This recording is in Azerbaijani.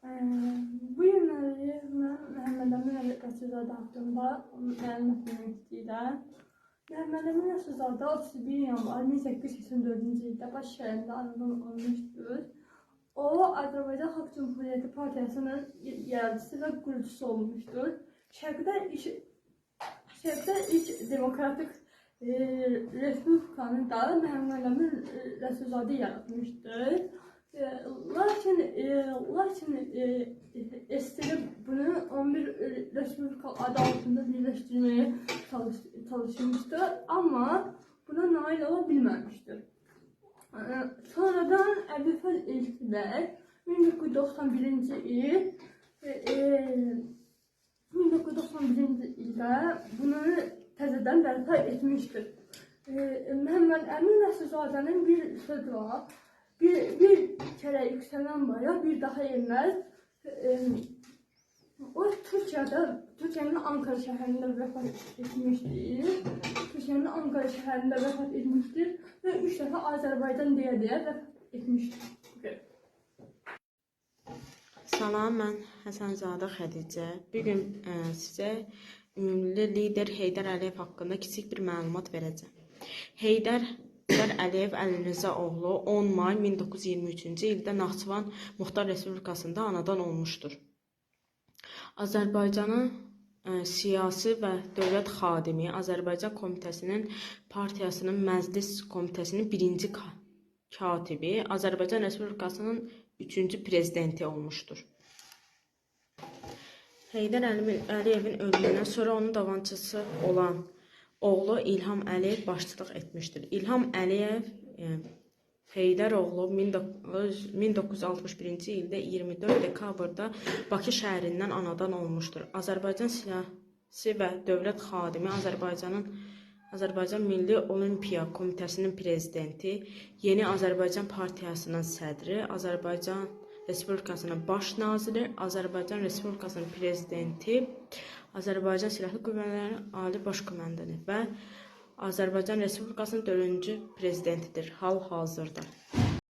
Bu günləri mən Məhəmməd Əmin Rəsulzadə haqqında məlumat vermək istəyirəm. Məhəmməd Əmin Rəsulzadə 31 yanvar 1884-cü ildə Bakı şəhərində anadan olmuşdur. O, Azərbaycan Xalq Cümhuriyyəti Partiyasının yaradıcısı və qurucusu olmuşdur. Şərqdə ilk demokratik respublikanı da Məhəmməd Əmin Rəsulzadə yaratmışdır. Lakin SSR bunu 11 Respublika adı altında birləşdirməyə çalışmışdır, amma buna nail ola bilməmişdir. Sonradan Əbülfəz Elçilər 1991-ci ildə bunu təzədən bərpa etmişdir. Məhəmməd Əmin Rəsulzadənin bir sözü var. Bir kere yükselen bayrak bir daha inmez. O Türkiye'nin Ankara şehrinde vefat etmiştir. Türkiye'nin Ankara şehrinde vefat etmiştir ve 3 defa Azerbaycan diye vefat etmiştir. Salam, mən Həsənzadə Xədicə. Bugün sizə ümumli lider Heydər Əliyev haqqında kiçik bir məlumat verəcəm. Heydər Əliyev Əlirza oğlu 10 may 1923-cü ildə Naxçıvan Muxtar Respublikasında anadan olmuşdur. Azərbaycanın siyasi və dövlət xadimi, Azərbaycan Komitəsinin partiyasının məclis komitəsinin birinci katibi, Azərbaycan Respublikasının 3-cü prezidenti olmuşdur. Heydər Əliyevin ölümündən sonra onun davamçısı olan oğlu İlham Əliyev başçılıq etmişdir. İlham Əliyev Heydər oğlu 1961-ci ildə 24 dekabrda Bakı şəhərindən anadan olmuşdur. Azərbaycan siyasi və dövlət xadimi, Azərbaycan Milli Olimpiya Komitəsinin prezidenti, Yeni Azərbaycan Partiyasının sədri, Azərbaycan Respublikasının baş naziri, Azərbaycan Respublikasının prezidenti, Azərbaycan Silahlı Qüvvələrinin Ali Baş Komandanı və Azərbaycan Respublikasının 4-cü prezidentidir hal-hazırda.